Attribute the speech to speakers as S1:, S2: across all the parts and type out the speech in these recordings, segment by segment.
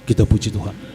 S1: Kita puji Tuhan.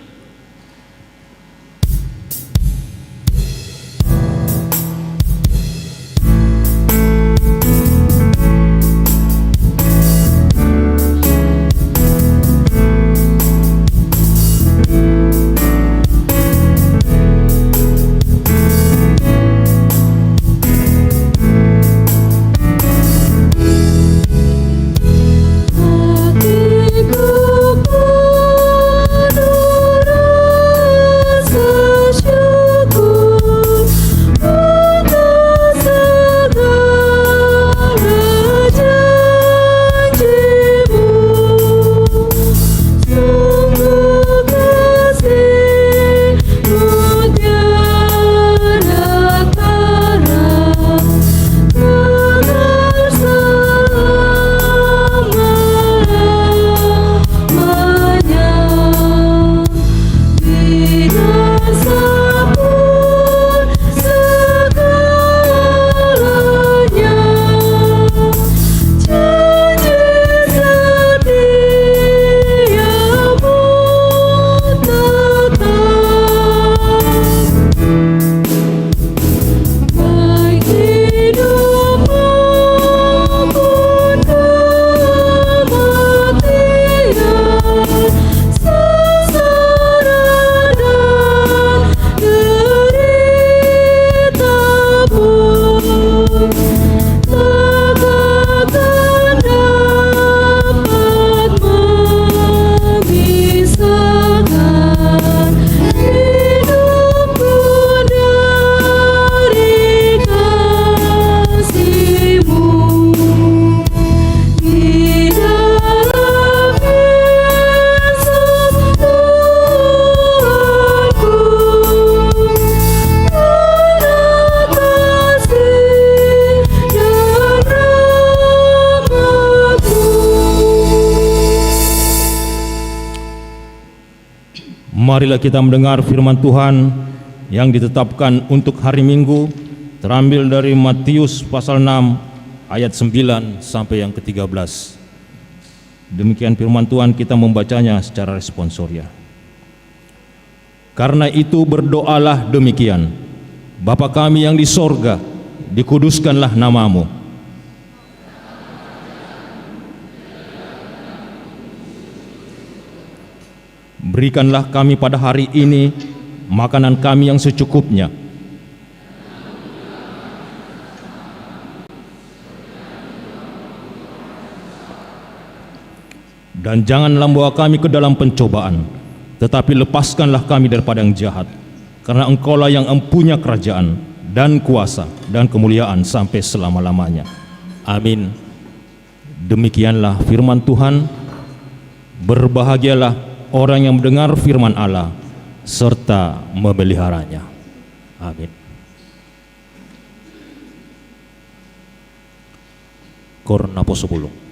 S1: Marilah kita mendengar firman Tuhan yang ditetapkan untuk hari Minggu, terambil dari Matius pasal 6 ayat 9 sampai yang ke-13. Demikian firman Tuhan, kita membacanya secara responsoria. Karena itu berdoalah demikian: Bapa kami yang di sorga, dikuduskanlah namamu. Berikanlah kami pada hari ini makanan kami yang secukupnya. Dan janganlah membawa kami ke dalam pencobaan, tetapi lepaskanlah kami daripada yang jahat. Karena Engkaulah yang empunya kerajaan dan kuasa dan kemuliaan sampai selama-lamanya. Amin. Demikianlah firman Tuhan. Berbahagialah orang yang mendengar firman Allah serta memeliharanya. Amin. Kor Napo 10.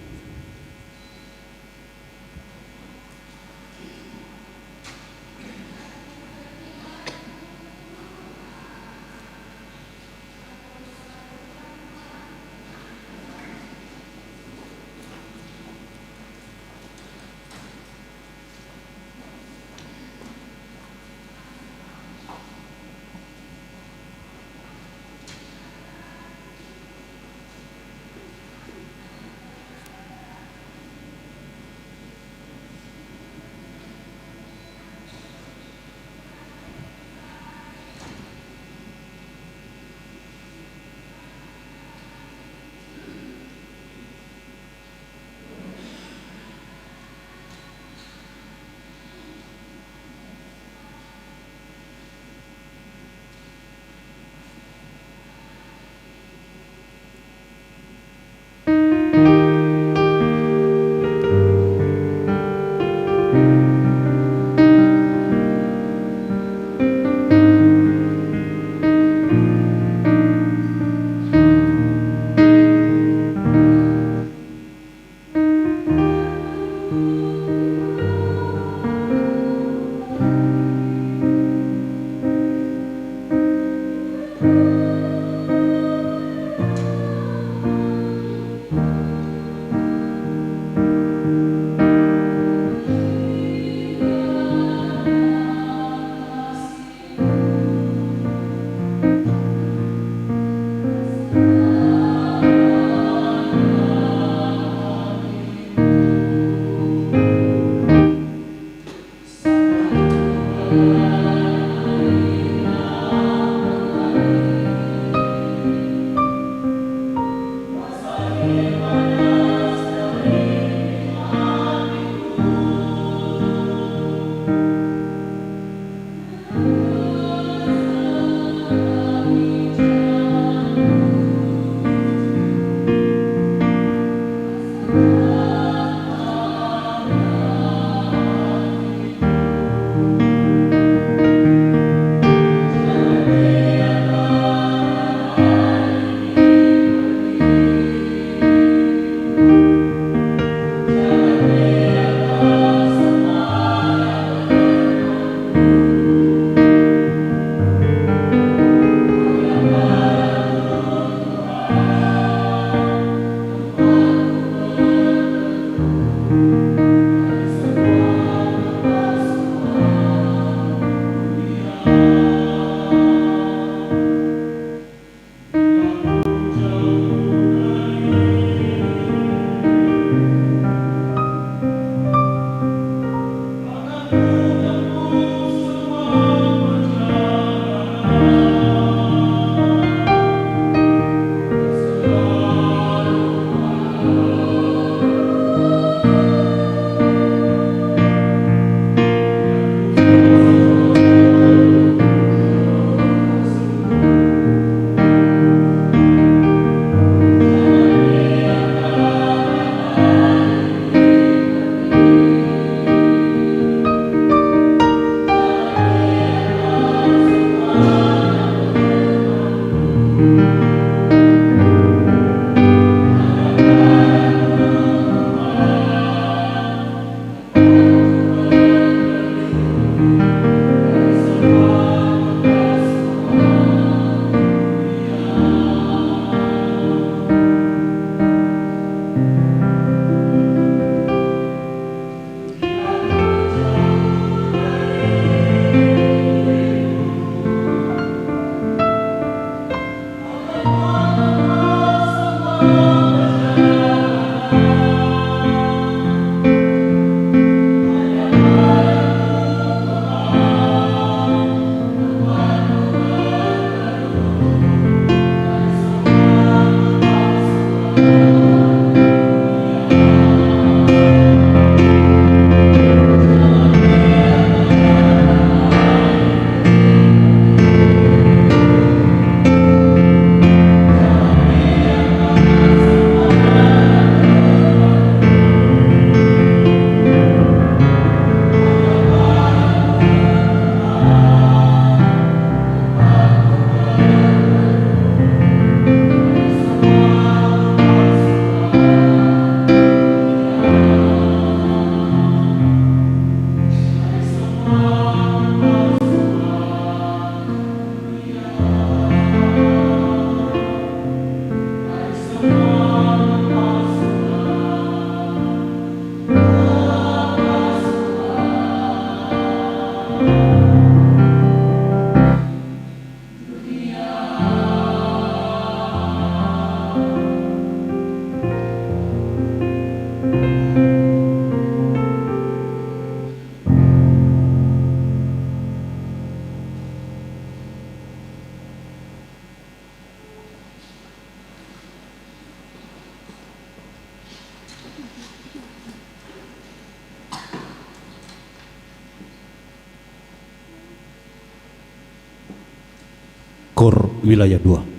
S1: Kor Wilayah 2.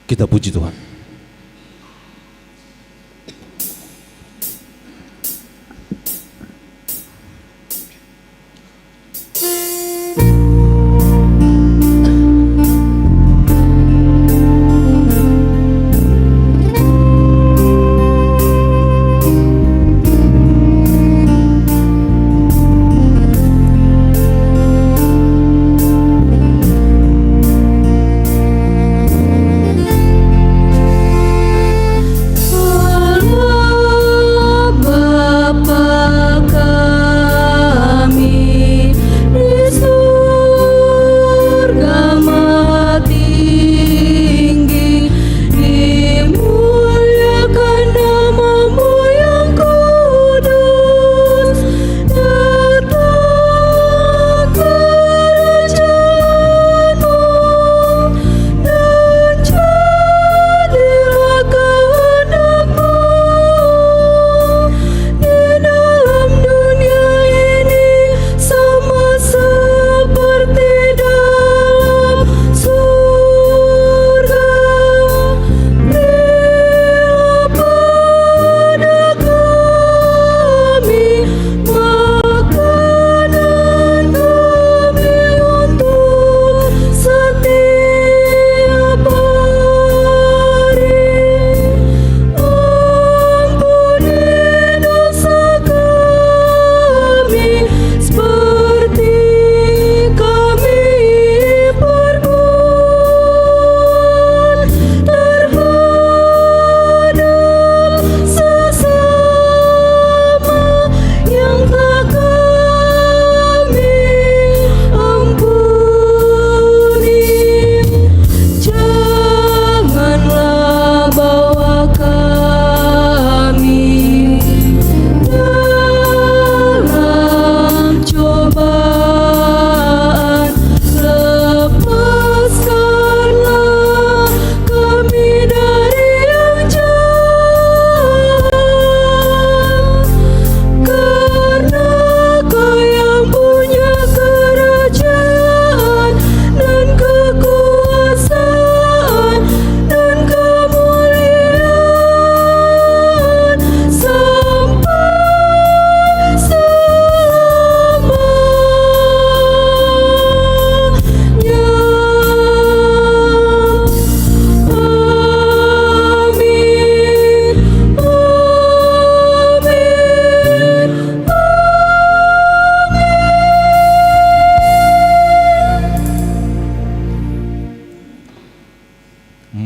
S1: Kita puji Tuhan.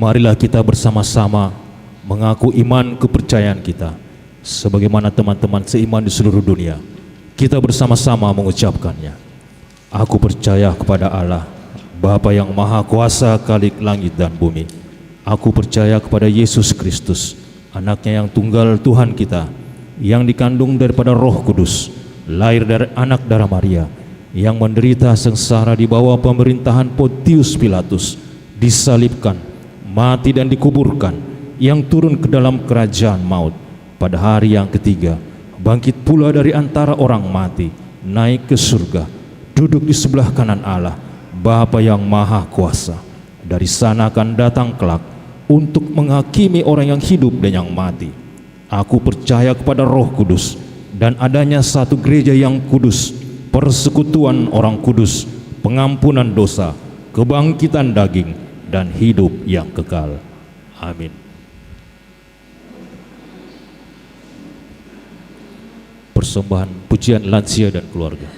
S1: marilah kita bersama-sama mengaku iman kepercayaan kita. Sebagaimana teman-teman seiman di seluruh dunia, kita bersama-sama mengucapkannya. Aku percaya kepada Allah, Bapa yang Maha Kuasa, Khalik langit dan bumi. Aku percaya kepada Yesus Kristus, anaknya yang tunggal Tuhan kita, yang dikandung daripada Roh Kudus, lahir dari anak darah Maria, yang menderita sengsara di bawah pemerintahan Pontius Pilatus, disalibkan, mati dan dikuburkan, yang turun ke dalam kerajaan maut, pada hari yang ketiga bangkit pula dari antara orang mati, naik ke surga, duduk di sebelah kanan Allah, Bapa yang Maha Kuasa. Dari sana akan datang kelak untuk menghakimi orang yang hidup dan yang mati. Aku percaya kepada Roh Kudus dan adanya satu gereja yang kudus, persekutuan orang kudus, pengampunan dosa, kebangkitan daging, dan hidup yang kekal. Amin. Persembahan pujian lansia dan keluarga.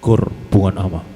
S1: Kor Puan Ama.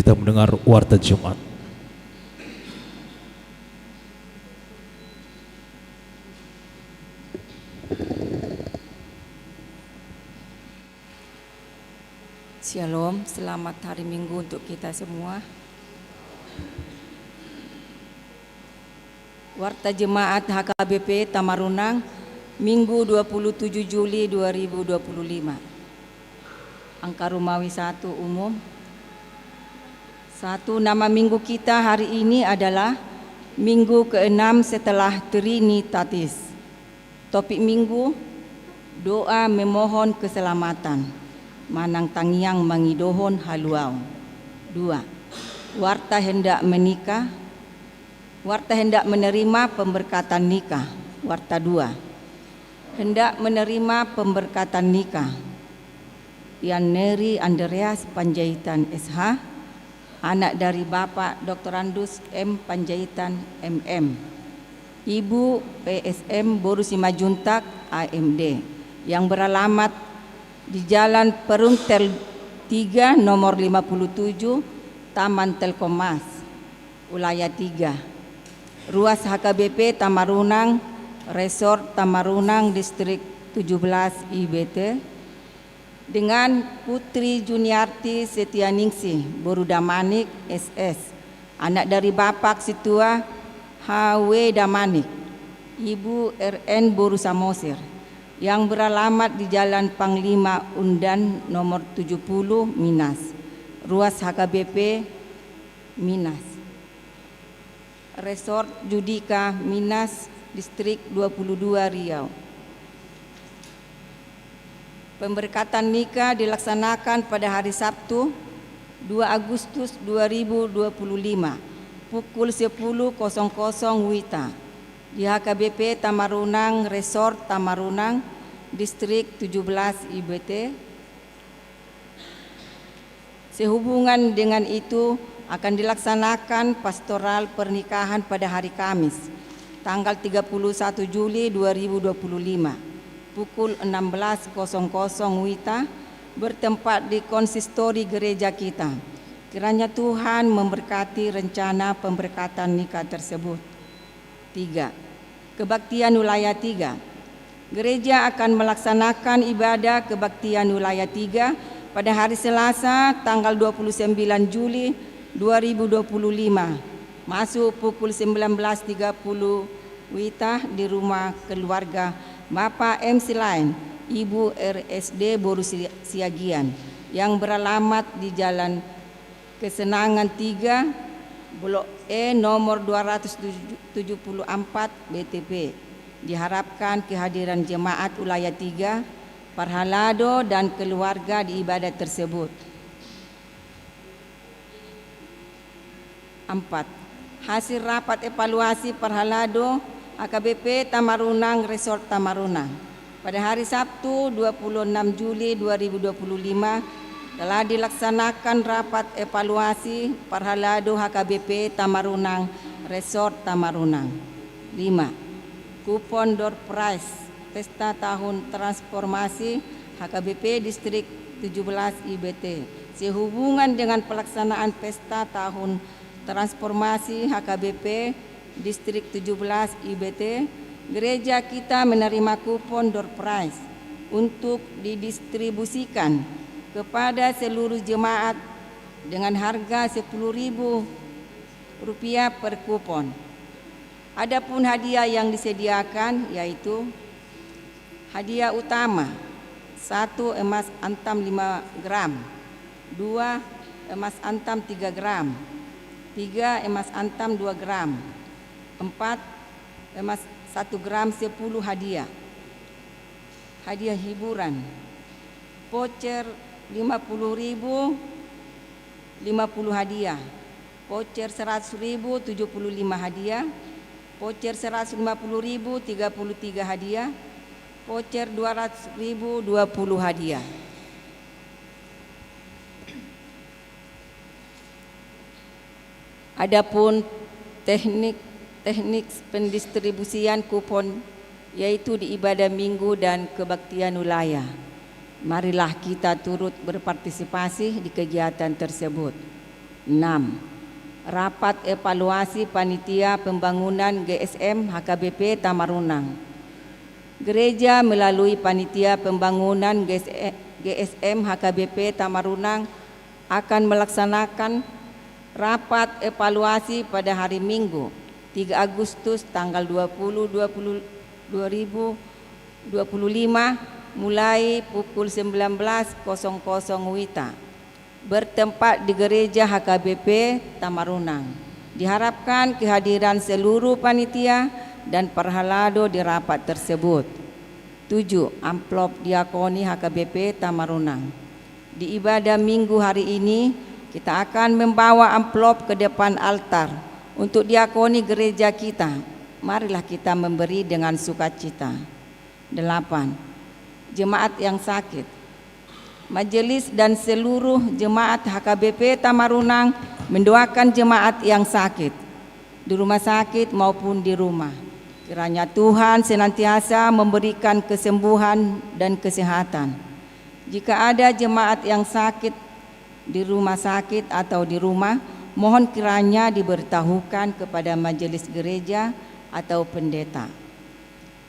S2: kita mendengar Warta Jumat.
S3: Shalom, selamat hari Minggu untuk kita semua. Warta Jemaat HKBP Tamarunang, Minggu 27 Juli 2025. Angka Romawi 1 umum. 1. Nama minggu kita hari ini adalah Minggu ke-6 setelah Trinitatis. Topik minggu, doa memohon keselamatan. Manang tangiang mangidohon haluau. 2. Warta hendak menikah. Warta hendak menerima pemberkatan nikah. Warta 2. Hendak menerima pemberkatan nikah. Yaneri Andreas Panjaitan SH, anak dari Bapak Dr. Andus M. Panjaitan MM. Ibu PSM Boru Simajuntak AMD yang beralamat di Jalan Peruntel 3 nomor 57 Taman Telkomas Wilayah 3 Ruas HKBP Tamarunang Resort Tamarunang Distrik 17 IBT dengan Putri Juniarti Setianingsih Boru Damanik SS, anak dari Bapak Situa HW Damanik, Ibu RN Boru Samosir yang beralamat di Jalan Panglima Undan nomor 70 Minas, Ruas HKBP Minas, Resort Judika Minas, Distrik 22 Riau. Pemberkatan nikah dilaksanakan pada hari Sabtu 2 Agustus 2025 pukul 10.00 WITA di HKBP Tamarunang Resort Tamarunang Distrik 17 IBT. Sehubungan dengan itu akan dilaksanakan pastoral pernikahan pada hari Kamis tanggal 31 Juli 2025 pukul 16.00 WITA bertempat di konsistori gereja kita. Kiranya Tuhan memberkati rencana pemberkatan nikah tersebut. 3. Kebaktian wilayah 3. Gereja akan melaksanakan ibadah kebaktian wilayah 3 pada hari Selasa tanggal 29 Juli 2025 masuk pukul 19.30 WITA di rumah keluarga Bapak M. Silain, Ibu RSD Boru Siagian yang beralamat di Jalan Kesenangan 3 Blok E nomor 274 BTP. Diharapkan kehadiran jemaat wilayah 3 Parhalado dan keluarga di ibadah tersebut. 4. Hasil rapat evaluasi Parhalado AKBP Tamarunang Resort Tamarunang pada hari Sabtu 26 Juli 2025 telah dilaksanakan rapat evaluasi Parhalado HKBP Tamarunang Resort Tamarunang. 5. Kupon door prize Pesta Tahun Transformasi HKBP Distrik 17 IBT. Sehubungan dengan pelaksanaan Pesta Tahun Transformasi HKBP Distrik 17 IBT, gereja kita menerima kupon door prize untuk didistribusikan kepada seluruh jemaat dengan harga Rp10.000 per kupon. Adapun hadiah yang disediakan yaitu hadiah utama 1 emas antam 5 gram, 2 emas antam 3 gram, 3 emas antam 2 gram, 4 emas 1 gram 10 hadiah. Hadiah hiburan voucher Rp50.000 50 hadiah, voucher Rp100.000 75 hadiah, voucher Rp150.000 33 hadiah, voucher Rp200.000 20 hadiah. Adapun teknik pendistribusian kupon yaitu di ibadah minggu dan kebaktian wilayah. Marilah kita turut berpartisipasi di kegiatan tersebut. 6. Rapat evaluasi panitia pembangunan GSM HKBP Tamarunang. Gereja melalui panitia pembangunan GSM HKBP Tamarunang akan melaksanakan rapat evaluasi pada hari Minggu 3 Agustus tanggal 2025 mulai pukul 19.00 WITA bertempat di Gereja HKBP Tamarunang. Diharapkan kehadiran seluruh panitia dan perhalado di rapat tersebut. 7. Amplop diakoni HKBP Tamarunang. Di ibadah minggu hari ini, kita akan membawa amplop ke depan altar untuk diakoni gereja kita. Marilah kita memberi dengan sukacita. 8. Jemaat yang sakit. Majelis dan seluruh jemaat HKBP Tamarunang mendoakan jemaat yang sakit di rumah sakit maupun di rumah. Kiranya Tuhan senantiasa memberikan kesembuhan dan kesehatan. Jika ada jemaat yang sakit di rumah sakit atau di rumah, mohon kiranya diberitahukan kepada majelis gereja atau pendeta.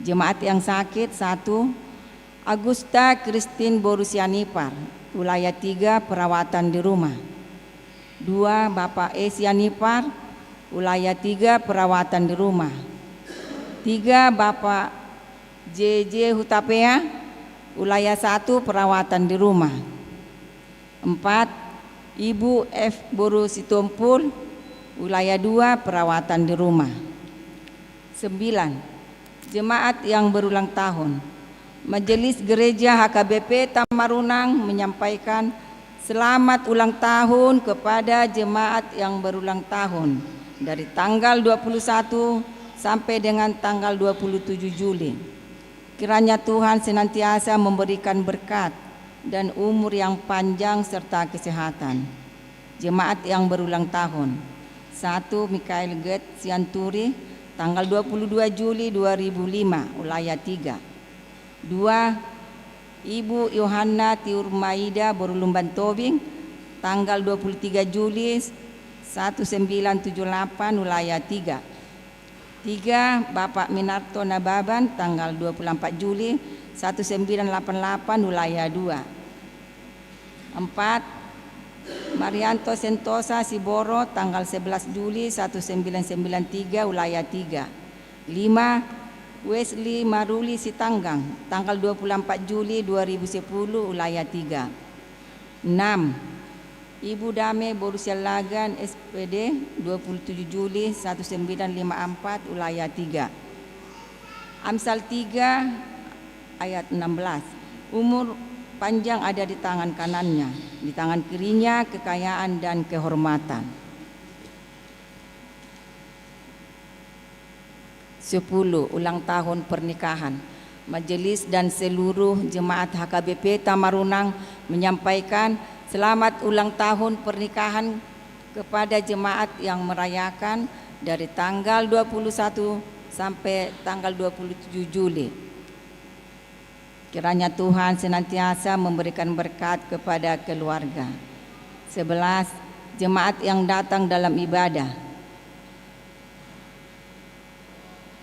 S3: Jemaat yang sakit: 1. Agusta Christine Borusianipar, wilayah 3, perawatan di rumah. 2. Bapak E. Sianipar, wilayah 3, perawatan di rumah. 3. Bapak JJ Hutapea, wilayah 1, perawatan di rumah. 4. Ibu F. Borusitompul, wilayah 2, perawatan di rumah. 9. Jemaat yang berulang tahun. Majelis Gereja HKBP Tamarunang menyampaikan selamat ulang tahun kepada jemaat yang berulang tahun dari tanggal 21 sampai dengan tanggal 27 Juli. Kiranya Tuhan senantiasa memberikan berkat dan umur yang panjang serta kesehatan. Jemaat yang berulang tahun: 1. Mikael Get Sianturi, tanggal 22 Juli 2005, wilayah 3. 2. Ibu Yohana Tiurmaida Borulumban Tobing, tanggal 23 Juli 1978, wilayah 3. 3. Bapak Minarto Nababan, tanggal 24 Juli 1988, wilayah 2. 4. Marianto Sentosa Siboro, tanggal 11 Juli 1993, wilayah 3. 5. Wesley Maruli Sitanggang, tanggal 24 Juli 2010, wilayah 3. 6. Ibu Dame Borusialagan SPD, 27 Juli 1954, wilayah 3. Amsal 3 ayat 16. Umur panjang ada di tangan kanannya, di tangan kirinya kekayaan dan kehormatan. 10. Ulang tahun pernikahan. Majelis dan seluruh jemaat HKBP Tamarunang menyampaikan selamat ulang tahun pernikahan kepada jemaat yang merayakan dari tanggal 21 sampai tanggal 27 Juli. Kiranya Tuhan senantiasa memberikan berkat kepada keluarga. 11. Jemaat yang datang dalam ibadah.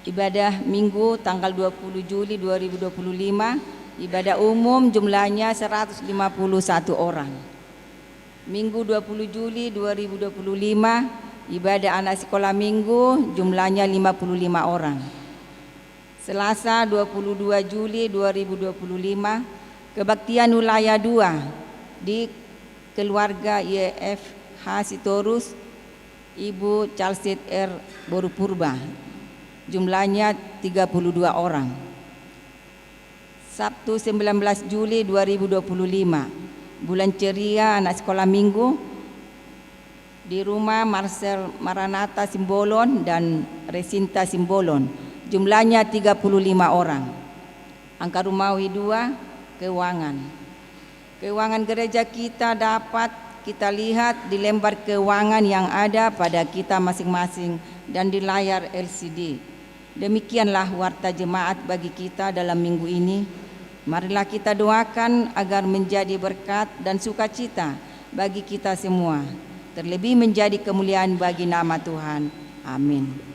S3: Ibadah Minggu tanggal 20 Juli 2025, ibadah umum jumlahnya 151 orang. Minggu 20 Juli 2025, ibadah anak sekolah minggu jumlahnya 55 orang. Selasa 22 Juli 2025, kebaktian wilayah 2 di keluarga YFH Sitorus, Ibu Chalsit R. Borupurba. Jumlahnya 32 orang. Sabtu 19 Juli 2025, bulan ceria anak sekolah minggu di rumah Marcel Maranatha Simbolon dan Resinta Simbolon. Jumlahnya 35 orang. Angka Rumawi 2, keuangan. Keuangan gereja kita dapat kita lihat di lembar keuangan yang ada pada kita masing-masing dan di layar LCD. Demikianlah warta jemaat bagi kita dalam minggu ini. Marilah kita doakan agar menjadi berkat dan sukacita bagi kita semua. terlebih menjadi kemuliaan bagi nama Tuhan. Amin.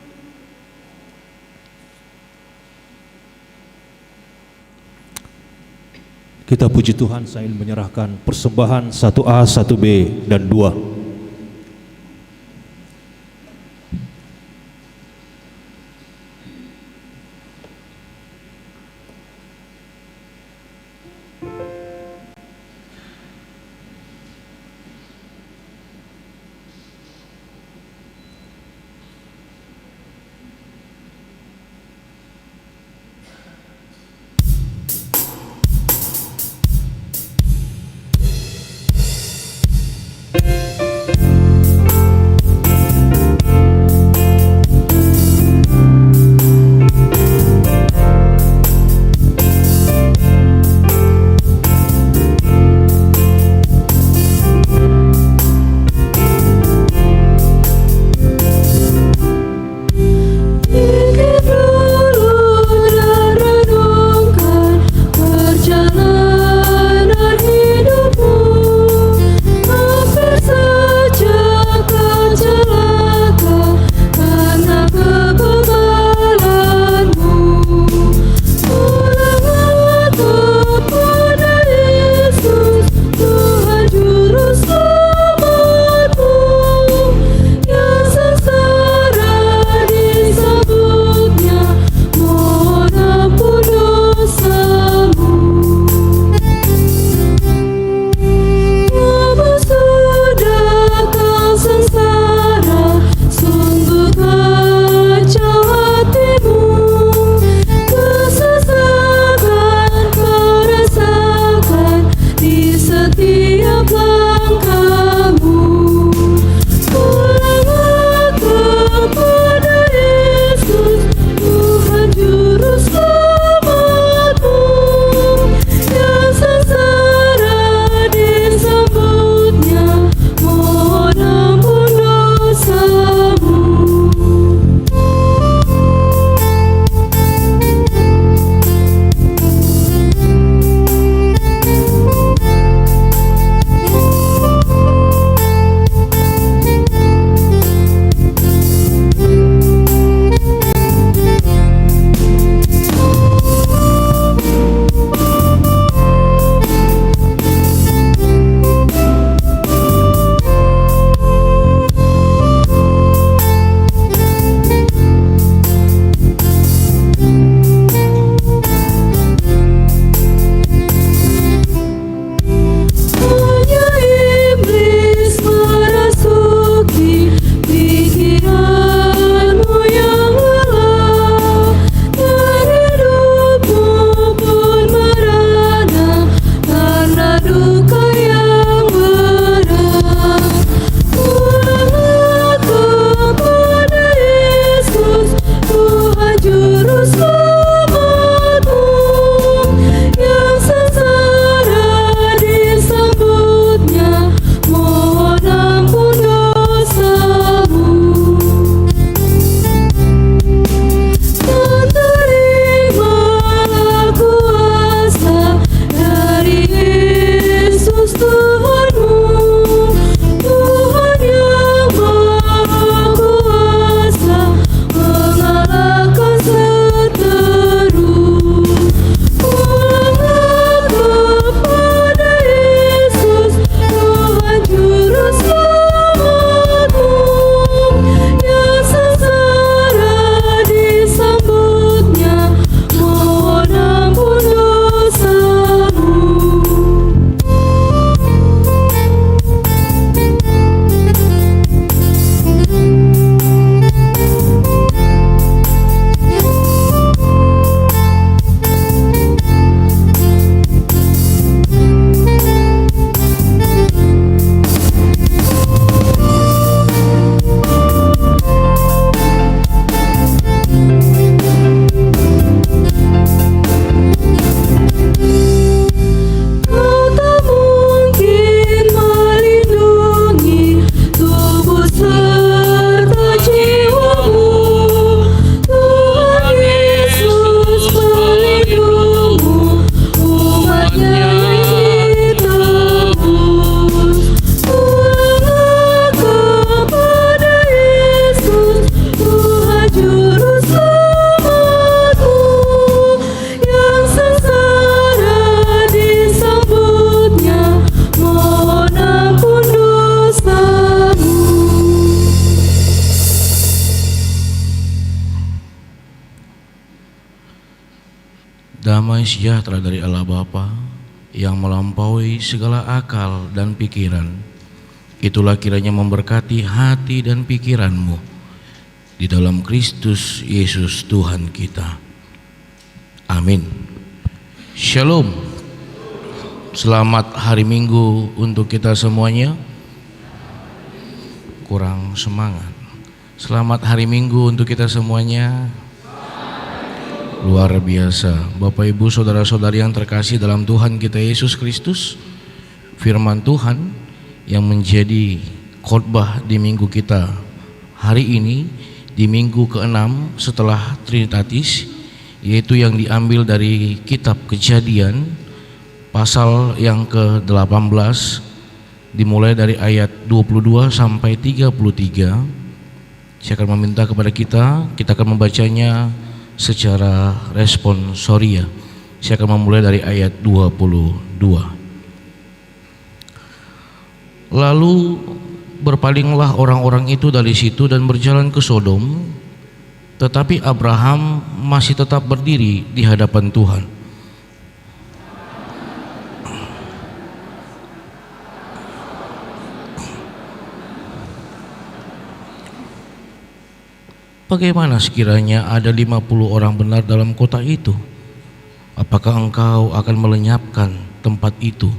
S1: Kita puji Tuhan sambil menyerahkan persembahan 1A, 1B, dan 2.
S2: Damai sejahtera dari Allah Bapa yang melampaui segala akal dan pikiran, itulah kiranya memberkati hati dan pikiranmu di dalam Kristus Yesus Tuhan kita. Amin. Shalom. Selamat hari Minggu untuk kita semuanya. Kurang semangat. Selamat hari Minggu untuk kita semuanya. Luar biasa. Bapak Ibu saudara-saudari yang terkasih dalam Tuhan kita Yesus Kristus, firman Tuhan yang menjadi khotbah di minggu kita hari ini, di minggu ke-6 setelah Trinitatis, yaitu yang diambil dari kitab Kejadian pasal yang ke-18, dimulai dari ayat 22 sampai 33. Saya akan meminta kepada kita akan membacanya secara responsoria. Saya akan memulai dari ayat 22. Lalu berpalinglah orang-orang itu dari situ dan berjalan ke Sodom, tetapi Abraham masih tetap berdiri di hadapan Tuhan. Bagaimana sekiranya ada 50 orang benar dalam kota itu? Apakah engkau akan melenyapkan tempat itu?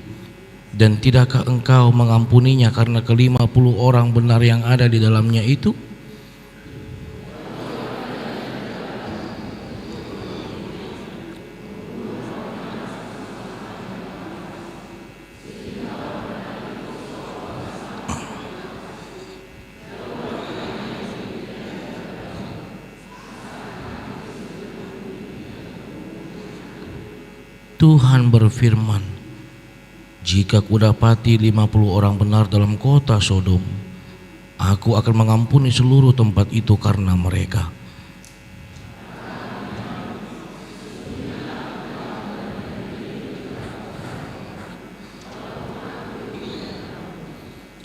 S2: Dan tidakkah engkau mengampuninya karena ke-50 orang benar yang ada di dalamnya itu? Tuhan berfirman, jika kudapati 50 orang benar dalam kota Sodom, aku akan mengampuni seluruh tempat itu karena mereka.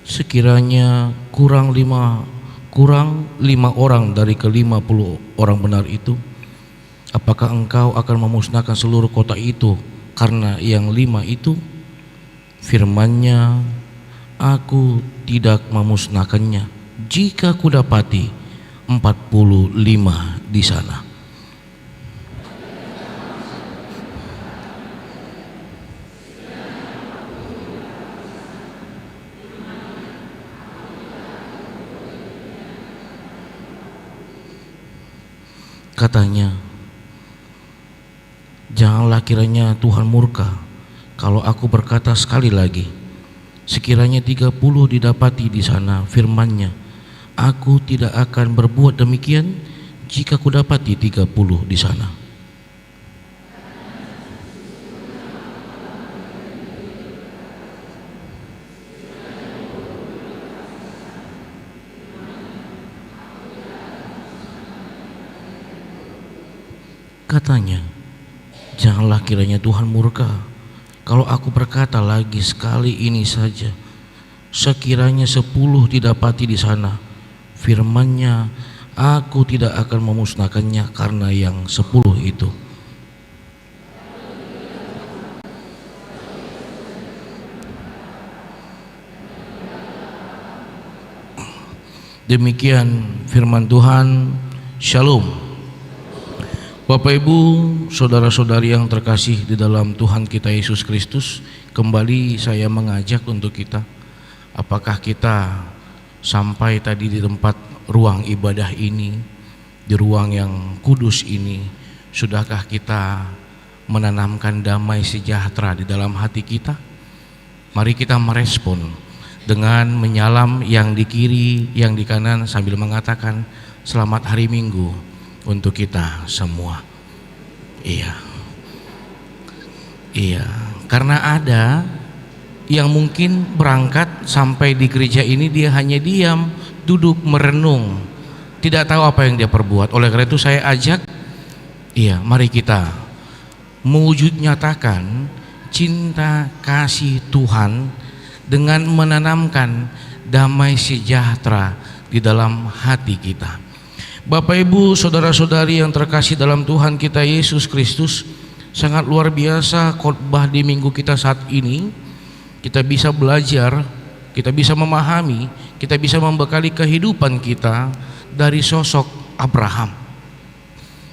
S2: Sekiranya kurang lima orang dari ke-50 orang benar itu, apakah engkau akan memusnahkan seluruh kota itu karena yang 5 itu? Firman-Nya, aku tidak memusnahkannya jika kudapati 45 di sana. Katanya, janganlah kiranya Tuhan murka kalau aku berkata sekali lagi, sekiranya 30 didapati di sana. Firman-Nya, aku tidak akan berbuat demikian jika kudapati 30 di sana. Katanya, janganlah kiranya Tuhan murka kalau aku berkata lagi sekali ini saja, sekiranya 10 didapati di sana. Firman-Nya, aku tidak akan memusnahkannya karena yang 10 itu. Demikian firman Tuhan. Shalom. Bapak Ibu, saudara-saudari yang terkasih di dalam Tuhan kita Yesus Kristus, kembali saya mengajak untuk kita, apakah kita sampai tadi di tempat ruang ibadah ini, di ruang yang kudus ini, sudahkah kita menanamkan damai sejahtera di dalam hati kita? Mari kita merespon dengan menyalam yang di kiri, yang di kanan, sambil mengatakan selamat hari Minggu untuk kita semua. Iya, karena ada yang mungkin berangkat sampai di gereja ini dia hanya diam, duduk merenung, tidak tahu apa yang dia perbuat. Oleh karena itu saya ajak, mari kita mewujud nyatakan cinta kasih Tuhan dengan menanamkan damai sejahtera di dalam hati kita. Bapak Ibu saudara-saudari yang terkasih dalam Tuhan kita Yesus Kristus, Sangat luar biasa khotbah di minggu kita saat ini. Kita bisa belajar, kita bisa memahami, kita bisa membekali kehidupan kita dari sosok Abraham.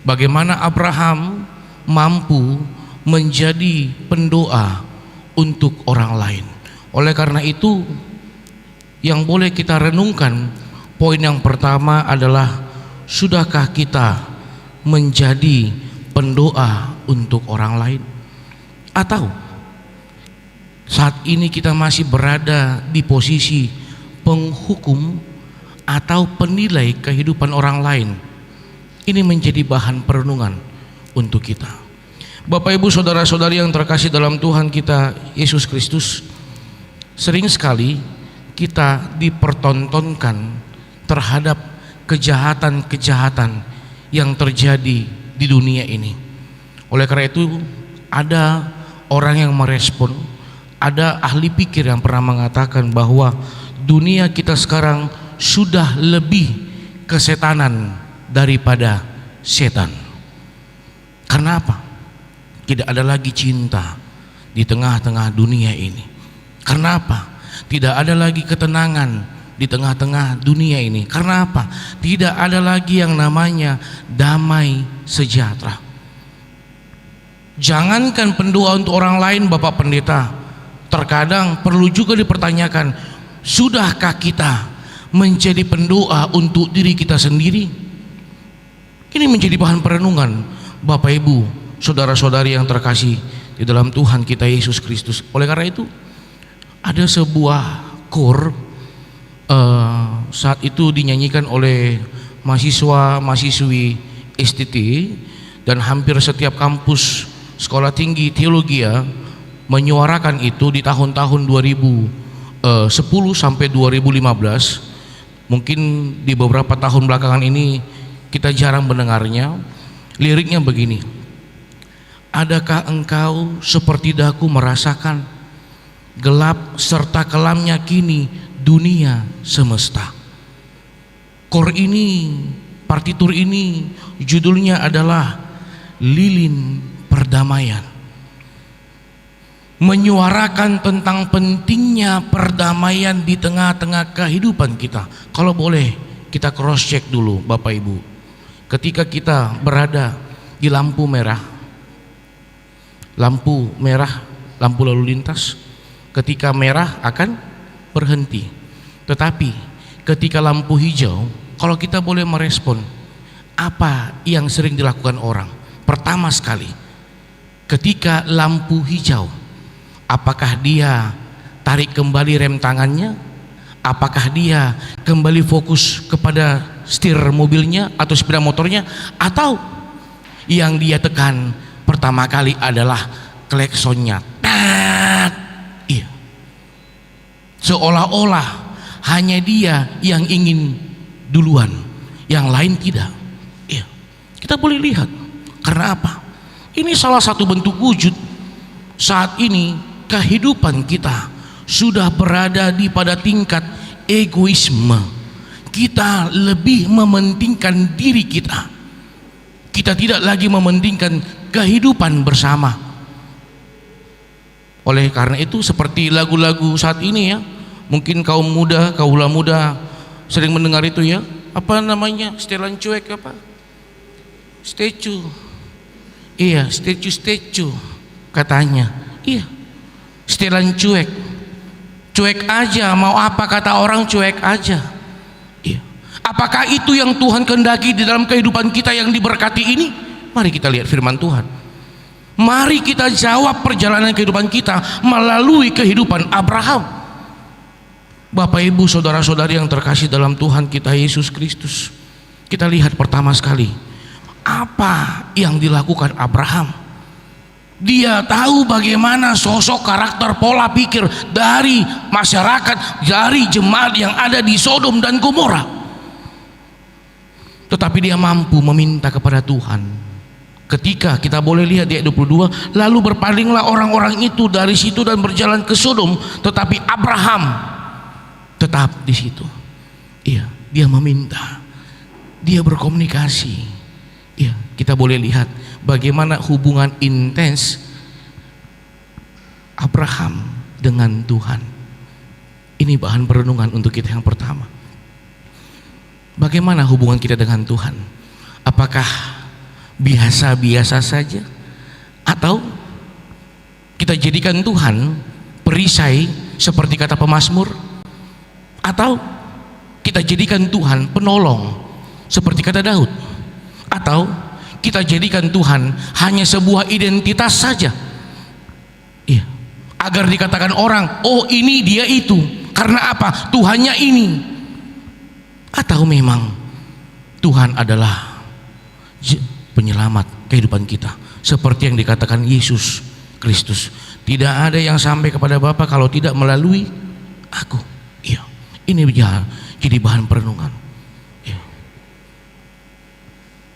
S2: Bagaimana Abraham mampu menjadi pendoa untuk orang lain. Oleh karena itu, yang boleh kita renungkan, poin yang pertama adalah, sudahkah kita menjadi pendoa untuk orang lain? Atau saat ini kita masih berada di posisi penghukum atau penilai kehidupan orang lain? Ini menjadi bahan perenungan untuk kita. Bapak Ibu saudara-saudari yang terkasih dalam Tuhan kita Yesus Kristus, sering sekali kita dipertontonkan terhadap kejahatan-kejahatan yang terjadi di dunia ini. Oleh karena itu, ada orang yang merespon, ada ahli pikir yang pernah mengatakan bahwa dunia kita sekarang sudah lebih kesetanan daripada setan. Karena apa? Tidak ada lagi cinta di tengah-tengah dunia ini. Karena apa? Tidak ada lagi ketenangan di tengah-tengah dunia ini. Karena apa? Tidak ada lagi yang namanya damai sejahtera. Jangankan pendoa untuk orang lain, Bapak Pendeta, terkadang perlu juga dipertanyakan, sudahkah kita menjadi pendoa untuk diri kita sendiri? Ini menjadi bahan perenungan Bapak Ibu, saudara-saudari yang terkasih di dalam Tuhan kita Yesus Kristus. Oleh karena itu, ada sebuah kor saat itu dinyanyikan oleh mahasiswa-mahasiswi STT, dan hampir setiap kampus sekolah tinggi teologi menyuarakan itu di tahun-tahun 2010 sampai 2015. Mungkin di beberapa tahun belakangan ini kita jarang mendengarnya. Liriknya begini: adakah engkau seperti daku merasakan gelap serta kelamnya kini dunia semesta? Kor ini, partitur ini, judulnya adalah Lilin Perdamaian, menyuarakan tentang pentingnya perdamaian di tengah-tengah kehidupan kita. Kalau boleh kita cross check dulu Bapak Ibu, ketika kita berada di lampu merah, lampu lalu lintas, ketika merah akan berhenti. Tetapi ketika lampu hijau, kalau kita boleh merespon, apa yang sering dilakukan orang? Pertama sekali, ketika lampu hijau, apakah dia tarik kembali rem tangannya? Apakah dia kembali fokus kepada setir mobilnya atau sepeda motornya? Atau yang dia tekan pertama kali adalah kleksonnya? Iya. Seolah-olah hanya dia yang ingin duluan, yang lain tidak. Iya. Kita boleh lihat. Karena apa? Ini salah satu bentuk wujud saat ini kehidupan kita sudah berada di pada tingkat egoisme. Kita lebih mementingkan diri kita. Kita tidak lagi mementingkan kehidupan bersama. Oleh karena itu, seperti lagu-lagu saat ini mungkin kaum muda, kaula muda sering mendengar itu apa namanya, setelan cuek apa? Statue. Iya, statue katanya. Iya. Setelan cuek aja, mau apa kata orang, cuek aja. Iya. Apakah itu yang Tuhan kehendaki di dalam kehidupan kita yang diberkati ini? Mari kita lihat firman Tuhan. Mari kita jawab perjalanan kehidupan kita melalui kehidupan Abraham. Bapak Ibu saudara-saudari yang terkasih dalam Tuhan kita Yesus Kristus, kita lihat pertama sekali apa yang dilakukan Abraham. Dia tahu bagaimana sosok, karakter, pola pikir dari masyarakat, dari jemaat yang ada di Sodom dan Gomora. Tetapi dia mampu meminta kepada Tuhan. Ketika kita boleh lihat di ayat 22, lalu berpalinglah orang-orang itu dari situ dan berjalan ke Sodom, tetapi Abraham tetap di situ. Iya, dia meminta, dia berkomunikasi. Iya, kita boleh lihat bagaimana hubungan intens Abraham dengan Tuhan. Ini bahan perenungan untuk kita yang pertama. Bagaimana hubungan kita dengan Tuhan? Apakah biasa-biasa saja? Atau kita jadikan Tuhan perisai seperti kata pemazmur? Atau kita jadikan Tuhan penolong seperti kata Daud? Atau kita jadikan Tuhan hanya sebuah identitas saja? Iya, agar dikatakan orang, oh ini dia itu. Karena apa? Tuhannya ini. Atau memang Tuhan adalah penyelamat kehidupan kita, seperti yang dikatakan Yesus Kristus, tidak ada yang sampai kepada Bapa kalau tidak melalui aku. Iya, ini jadi bahan perenungan. Iya.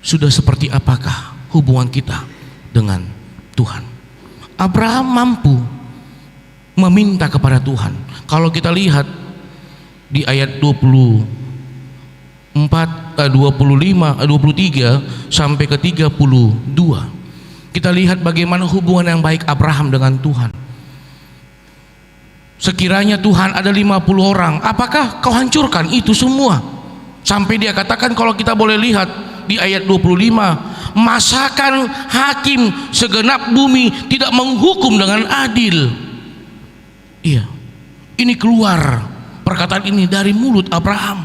S2: Sudah seperti apakah hubungan kita dengan Tuhan? Abraham mampu meminta kepada Tuhan. Kalau kita lihat di ayat 23 sampai ke 32, kita lihat bagaimana hubungan yang baik Abraham dengan Tuhan. Sekiranya Tuhan ada 50 orang, apakah kau hancurkan itu semua? Sampai dia katakan, kalau kita boleh lihat di ayat 25, masakan hakim segenap bumi tidak menghukum dengan adil. Iya, ini keluar perkataan ini dari mulut Abraham.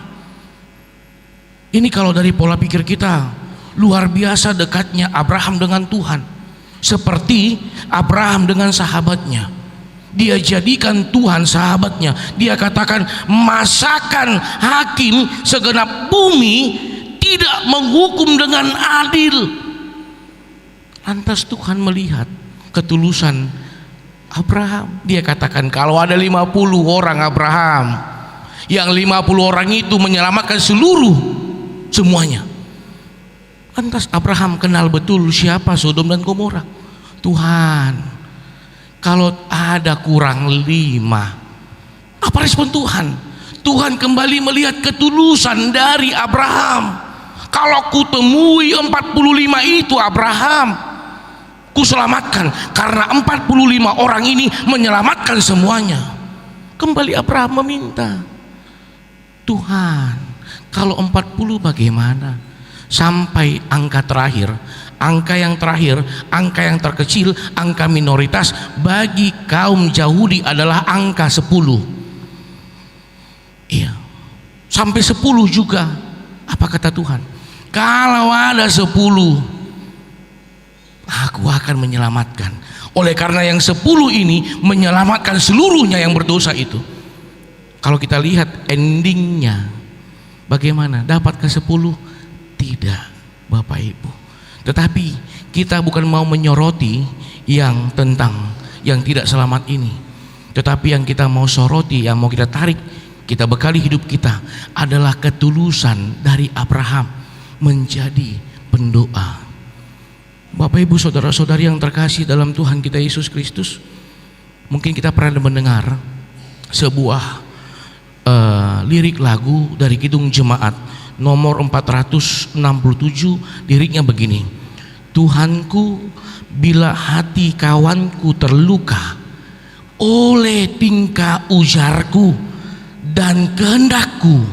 S2: Ini kalau dari pola pikir kita, luar biasa dekatnya Abraham dengan Tuhan. Seperti Abraham dengan sahabatnya, dia jadikan Tuhan sahabatnya. Dia katakan, masakan hakim segenap bumi tidak menghukum dengan adil. Lantas Tuhan melihat ketulusan Abraham. Dia katakan, kalau ada 50 orang Abraham, yang 50 orang itu menyelamatkan semuanya. Lantas Abraham kenal betul siapa Sodom dan Gomora. Tuhan, kalau ada kurang 5, apa respon Tuhan? Tuhan kembali melihat ketulusan dari Abraham. Kalau kutemui 45 itu Abraham, kuselamatkan, karena 45 orang ini menyelamatkan semuanya. Kembali Abraham meminta, Tuhan, kalau 40 bagaimana? Sampai angka terakhir, angka yang terakhir, angka yang terkecil, angka minoritas bagi kaum Yahudi adalah angka 10. Iya, sampai 10 juga. Apa kata Tuhan? Kalau ada 10, aku akan menyelamatkan. Oleh karena yang 10 ini menyelamatkan seluruhnya yang berdosa itu. Kalau kita lihat endingnya, bagaimana? Dapat ke 10? Tidak, Bapak Ibu. Tetapi kita bukan mau menyoroti yang tentang yang tidak selamat ini, tetapi yang kita mau soroti, yang mau kita tarik, kita bekali hidup kita adalah ketulusan dari Abraham menjadi pendoa. Bapak Ibu, saudara-saudari yang terkasih dalam Tuhan kita Yesus Kristus, mungkin kita pernah mendengar sebuah lirik lagu dari Kidung Jemaat nomor 467. Liriknya begini: Tuhanku, bila hati kawanku terluka oleh tingkah ujarku dan kehendakku,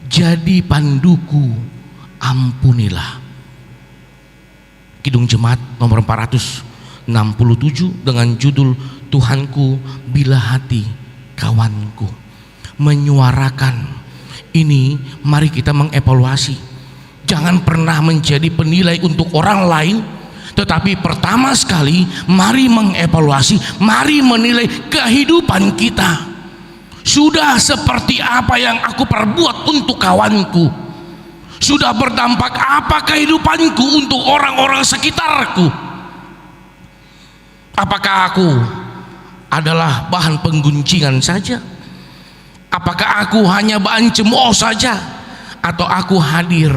S2: jadi panduku, ampunilah. Kidung Jemaat nomor 467 dengan judul Tuhanku, bila hati kawanku. Menyuarakan ini, mari kita mengevaluasi. Jangan pernah menjadi penilai untuk orang lain, tetapi pertama sekali mari mengevaluasi, mari menilai kehidupan kita. Sudah seperti apa yang aku perbuat untuk kawanku? Sudah berdampak apa kehidupanku untuk orang-orang sekitarku? Apakah aku adalah bahan pengguncingan saja? Apakah aku hanya bahan cemooh saja, atau aku hadir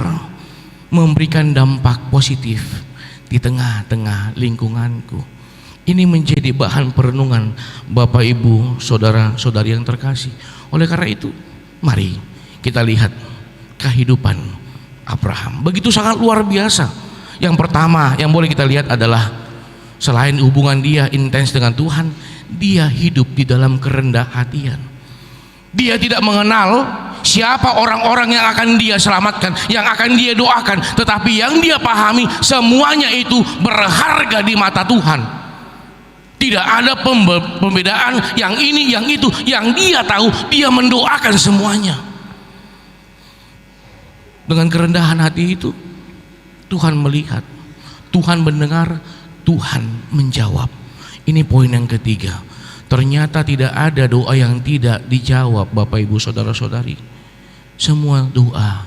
S2: memberikan dampak positif di tengah-tengah lingkunganku? Ini menjadi bahan perenungan Bapak Ibu, saudara-saudari yang terkasih. Oleh karena itu, mari kita lihat kehidupan Abraham. Begitu sangat luar biasa Yang pertama yang boleh kita lihat adalah selain hubungan dia intens dengan Tuhan, dia hidup di dalam kerendah hatian. Dia tidak mengenal siapa orang-orang yang akan dia selamatkan, yang akan dia doakan, tetapi yang dia pahami semuanya itu berharga di mata Tuhan. Tidak ada pembedaan yang ini, yang itu. Yang dia tahu, dia mendoakan semuanya. Dengan kerendahan hati itu, Tuhan melihat, Tuhan mendengar, Tuhan menjawab. Ini poin yang ketiga. Ternyata tidak ada doa yang tidak dijawab, Bapak Ibu Saudara-saudari. Semua doa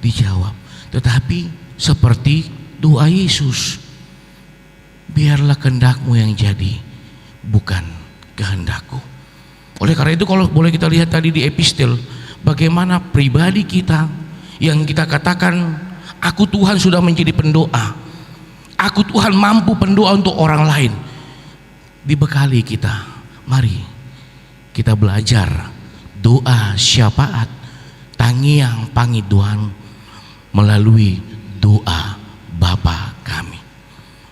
S2: dijawab. Tetapi seperti doa Yesus, biarlah kehendak-Mu yang jadi, bukan kehendakku. Oleh karena itu, kalau boleh kita lihat tadi di epistel, bagaimana pribadi kita yang kita katakan, aku Tuhan sudah menjadi pendoa, aku Tuhan mampu pendoa untuk orang lain. Dibekali kita, mari kita belajar doa syafaat tangiang pangiduan melalui doa Bapa kami.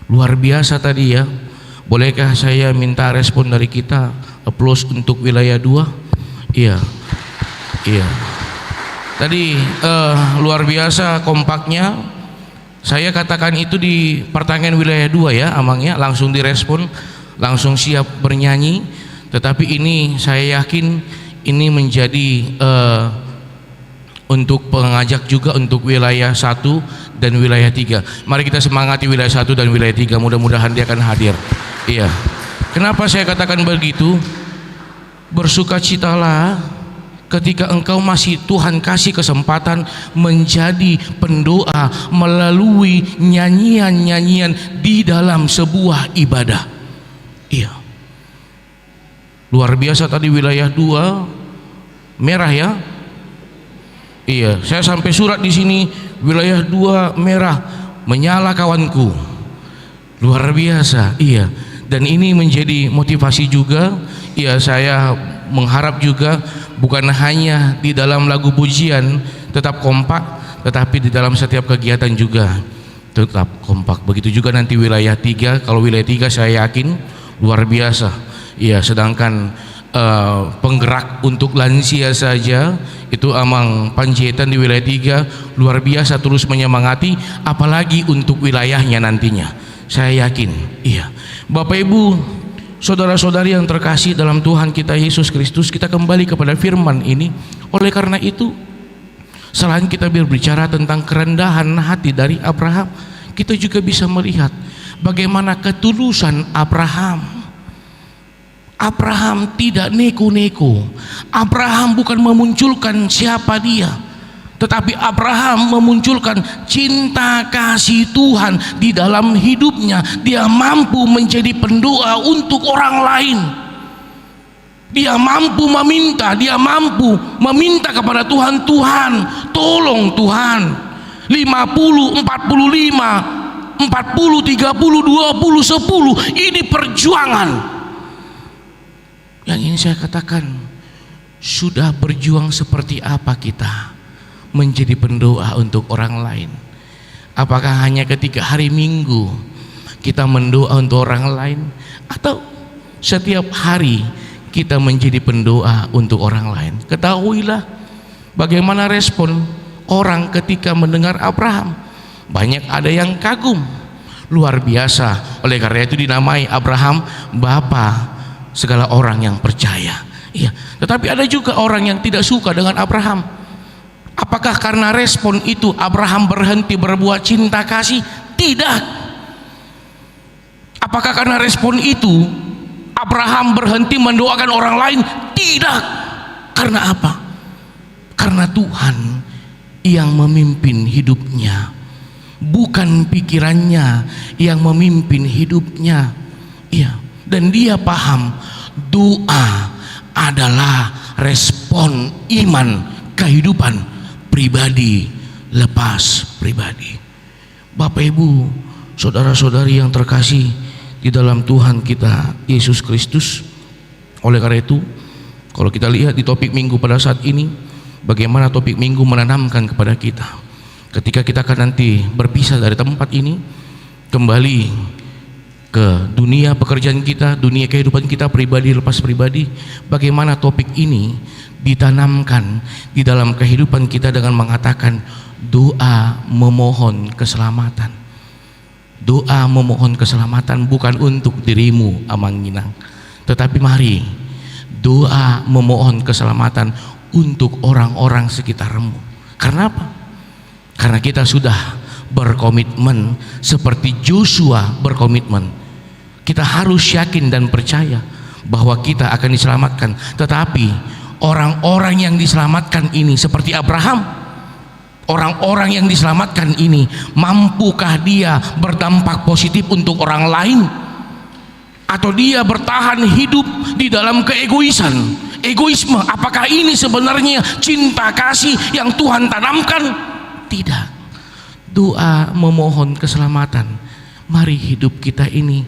S2: Luar biasa tadi ya. Bolehkah saya minta respon dari kita? Applause untuk wilayah 2. Iya. Tadi luar biasa kompaknya. Saya katakan itu di pertanyaan wilayah 2 ya, Amangnya langsung direspon, langsung siap bernyanyi. Tetapi ini saya yakin ini menjadi untuk pengajak juga untuk wilayah 1 dan wilayah 3. Mari kita semangati wilayah 1 dan wilayah 3. Mudah-mudahan dia akan hadir. Iya. Kenapa saya katakan begitu? Bersukacitalah ketika engkau masih Tuhan kasih kesempatan menjadi pendoa melalui nyanyian-nyanyian di dalam sebuah ibadah. Iya. Luar biasa tadi wilayah 2 merah ya. Iya, saya sampai surat di sini wilayah 2 merah, menyala kawanku. Luar biasa. Iya. Dan ini menjadi motivasi juga. Ya, saya mengharap juga bukan hanya di dalam lagu pujian tetap kompak, tetapi di dalam setiap kegiatan juga tetap kompak. Begitu juga nanti wilayah 3. Kalau wilayah 3 saya yakin luar biasa. Ya, sedangkan penggerak untuk lansia saja itu Amang Panjaitan di wilayah 3 luar biasa terus menyemangati, apalagi untuk wilayahnya nantinya. Saya yakin. Iya. Bapak Ibu, saudara-saudari yang terkasih dalam Tuhan kita Yesus Kristus, kita kembali kepada firman ini. Oleh karena itu, selain kita berbicara tentang kerendahan hati dari Abraham, kita juga bisa melihat bagaimana ketulusan Abraham. Abraham tidak neko-neko. Abraham bukan memunculkan siapa dia, tetapi Abraham memunculkan cinta kasih Tuhan di dalam hidupnya. Dia mampu menjadi pendoa untuk orang lain. Dia mampu meminta, dia mampu meminta kepada Tuhan, Tuhan tolong Tuhan, 50, 45, 40, 30, 20, 10. Ini perjuangan. Yang ini saya katakan, sudah berjuang seperti apa kita menjadi pendoa untuk orang lain? Apakah hanya ketika hari Minggu kita mendoa untuk orang lain, atau setiap hari kita menjadi pendoa untuk orang lain? Ketahuilah bagaimana respon orang ketika mendengar Abraham. Banyak ada yang kagum, luar biasa. Oleh karena itu dinamai Abraham Bapa segala orang yang percaya. Iya. Tetapi ada juga orang yang tidak suka dengan Abraham. Apakah karena respon itu Abraham berhenti berbuat cinta kasih? Tidak. Apakah karena respon itu Abraham berhenti mendoakan orang lain? Tidak. Karena apa? Karena Tuhan yang memimpin hidupnya, bukan pikirannya yang memimpin hidupnya. Iya. Dan dia paham doa adalah respon iman, kehidupan pribadi lepas pribadi. Bapak Ibu, saudara-saudari yang terkasih di dalam Tuhan kita Yesus Kristus. Oleh karena itu, kalau kita lihat di topik minggu pada saat ini, bagaimana topik minggu menanamkan kepada kita ketika kita akan nanti berpisah dari tempat ini, kembali ke dunia pekerjaan kita, dunia kehidupan kita pribadi lepas pribadi, bagaimana topik ini ditanamkan di dalam kehidupan kita dengan mengatakan doa memohon keselamatan. Doa memohon keselamatan bukan untuk dirimu Amanginang, tetapi mari doa memohon keselamatan untuk orang-orang sekitarmu. Karena apa? Karena kita sudah berkomitmen seperti Joshua berkomitmen. Kita harus yakin dan percaya bahwa kita akan diselamatkan. Tetapi orang-orang yang diselamatkan ini seperti Abraham, orang-orang yang diselamatkan ini mampukah dia berdampak positif untuk orang lain? Atau dia bertahan hidup di dalam keegoisan, egoisme? Apakah ini sebenarnya cinta kasih yang Tuhan tanamkan? Tidak. Doa memohon keselamatan. Mari hidup kita ini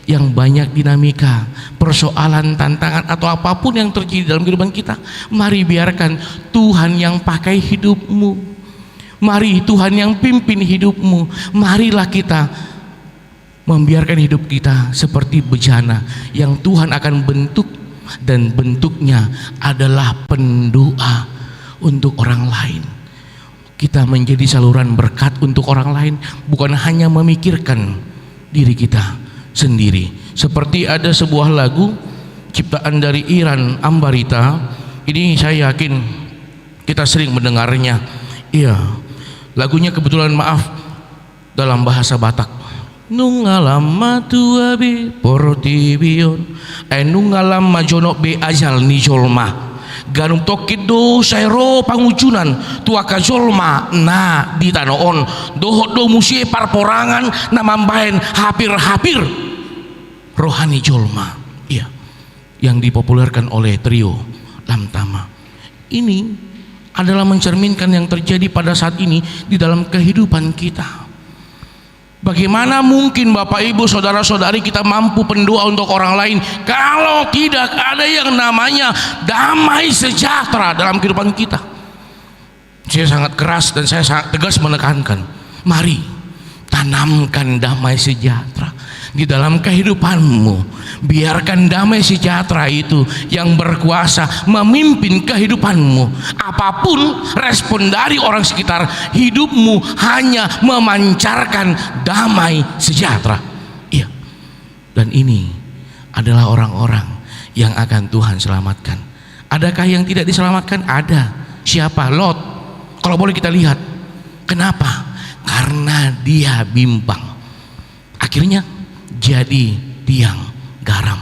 S2: yang banyak dinamika, persoalan, tantangan atau apapun yang terjadi dalam kehidupan kita, mari biarkan Tuhan yang pakai hidupmu. Mari Tuhan yang pimpin hidupmu. Marilah kita membiarkan hidup kita seperti bejana yang Tuhan akan bentuk, dan bentuknya adalah pendoa untuk orang lain. Kita menjadi saluran berkat untuk orang lain, bukan hanya memikirkan diri kita sendiri. Seperti ada sebuah lagu ciptaan dari Iran Ambarita, ini saya yakin kita sering mendengarnya. Iya, lagunya kebetulan maaf dalam bahasa Batak. Nungalam tuabe porotibion nungalam majonok be ajal ni jolma ganum tokido sairo pangujunan tuaka jolma na di tanoon dohok do musie parporangan namambahen hapir-hapir rohani jolma. Iya, yang dipopulerkan oleh trio Lamtama. Ini adalah mencerminkan yang terjadi pada saat ini di dalam kehidupan kita. Bagaimana mungkin Bapak Ibu saudara-saudari kita mampu pendoa untuk orang lain kalau tidak ada yang namanya damai sejahtera dalam kehidupan kita? Saya sangat keras dan saya sangat tegas menekankan, mari tanamkan damai sejahtera di dalam kehidupanmu. Biarkan damai sejahtera itu yang berkuasa memimpin kehidupanmu. Apapun respon dari orang sekitar, hidupmu hanya memancarkan damai sejahtera. Iya. Dan ini adalah orang-orang yang akan Tuhan selamatkan. Adakah yang tidak diselamatkan? Ada. Siapa? Lot. Kalau boleh kita lihat. Kenapa? Karena dia bimbang. Akhirnya jadi tiang garam.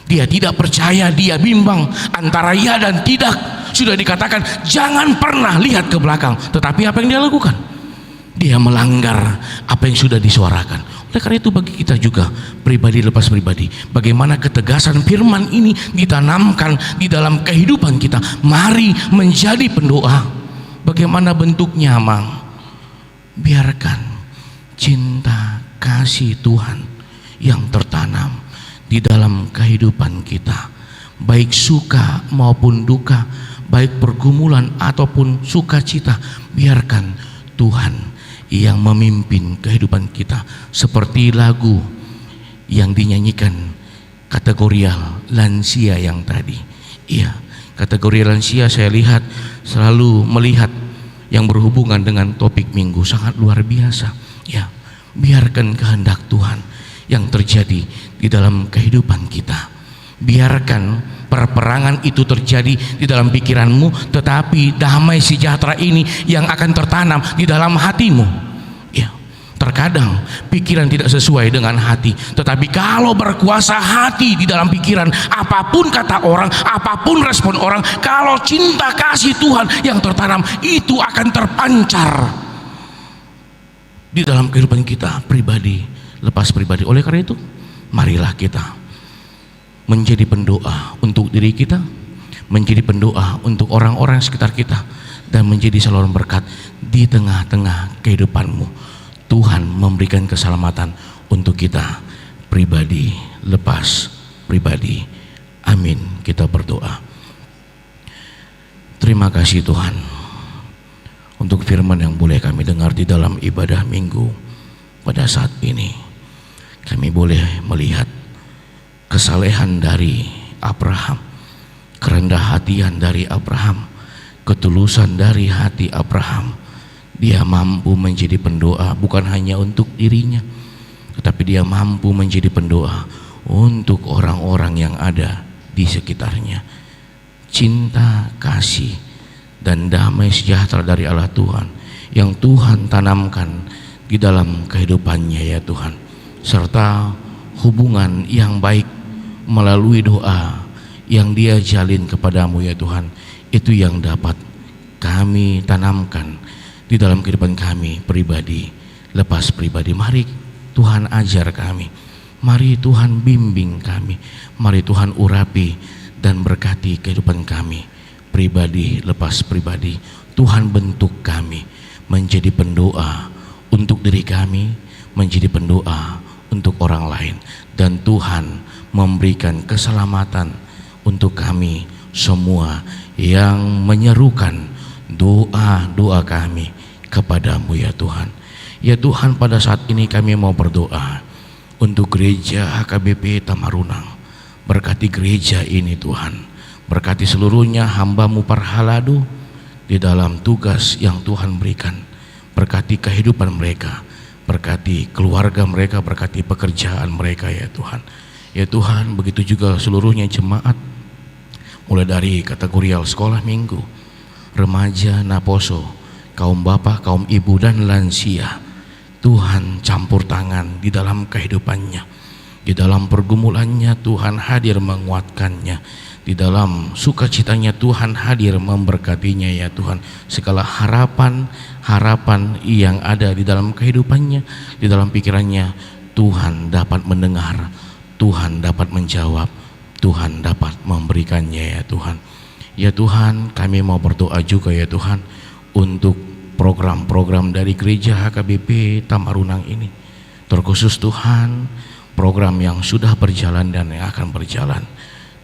S2: Dia tidak percaya, dia bimbang antara ya dan tidak. Sudah dikatakan jangan pernah lihat ke belakang, tetapi apa yang dia lakukan? Dia melanggar apa yang sudah disuarakan. Oleh karena itu bagi kita juga pribadi lepas pribadi, bagaimana ketegasan firman ini ditanamkan di dalam kehidupan kita. Mari menjadi pendoa. Bagaimana bentuknya, Mang? Biarkan cinta kasih Tuhan yang tertanam di dalam kehidupan kita, baik suka maupun duka, baik pergumulan ataupun sukacita. Biarkan Tuhan yang memimpin kehidupan kita, seperti lagu yang dinyanyikan kategorial lansia yang tadi. Iya, kategorial lansia saya lihat selalu melihat yang berhubungan dengan topik minggu, sangat luar biasa. Ya, biarkan kehendak Tuhan yang terjadi di dalam kehidupan kita. Biarkan perperangan itu terjadi di dalam pikiranmu, tetapi damai sejahtera ini yang akan tertanam di dalam hatimu. Ya, terkadang pikiran tidak sesuai dengan hati, tetapi kalau berkuasa hati di dalam pikiran, apapun kata orang, apapun respon orang, kalau cinta kasih Tuhan yang tertanam itu akan terpancar di dalam kehidupan kita pribadi lepas pribadi. Oleh karena itu, marilah kita menjadi pendoa untuk diri kita, menjadi pendoa untuk orang-orang sekitar kita, dan menjadi saluran berkat di tengah-tengah kehidupanmu. Tuhan memberikan keselamatan untuk kita pribadi lepas pribadi. Amin. Kita berdoa. Terima kasih Tuhan untuk firman yang boleh kami dengar di dalam ibadah minggu pada saat ini. Kami boleh melihat kesalehan dari Abraham, kerendah hatian dari Abraham, ketulusan dari hati Abraham. Dia mampu menjadi pendoa bukan hanya untuk dirinya, tetapi dia mampu menjadi pendoa untuk orang-orang yang ada di sekitarnya. Cinta, kasih, dan damai sejahtera dari Allah Tuhan yang Tuhan tanamkan di dalam kehidupannya ya Tuhan, serta hubungan yang baik melalui doa yang dia jalin kepadamu ya Tuhan, itu yang dapat kami tanamkan di dalam kehidupan kami pribadi lepas pribadi. Mari Tuhan ajar kami, mari Tuhan bimbing kami, mari Tuhan urapi dan berkati kehidupan kami pribadi lepas pribadi. Tuhan bentuk kami menjadi pendoa untuk diri kami, menjadi pendoa untuk orang lain, dan Tuhan memberikan keselamatan untuk kami semua yang menyerukan doa-doa kami kepadamu ya Tuhan. Ya Tuhan, pada saat ini kami mau berdoa untuk gereja HKBP Tamarunang. Berkati gereja ini Tuhan, berkati seluruhnya hamba-Mu Parhalado di dalam tugas yang Tuhan berikan. Berkati kehidupan mereka, berkati keluarga mereka, berkati pekerjaan mereka ya Tuhan. Ya Tuhan, begitu juga seluruhnya jemaat, mulai dari kategorial sekolah minggu, remaja, naposo, kaum bapak, kaum ibu, dan lansia. Tuhan campur tangan di dalam kehidupannya, di dalam pergumulannya Tuhan hadir menguatkannya, di dalam sukacitanya Tuhan hadir memberkatinya ya Tuhan. Segala harapan yang ada di dalam kehidupannya, di dalam pikirannya, Tuhan dapat mendengar, Tuhan dapat menjawab, Tuhan dapat memberikannya ya Tuhan. Ya Tuhan, kami mau berdoa juga ya Tuhan untuk program-program dari gereja HKBP Tamarunang ini. Terkhusus Tuhan, program yang sudah berjalan dan yang akan berjalan.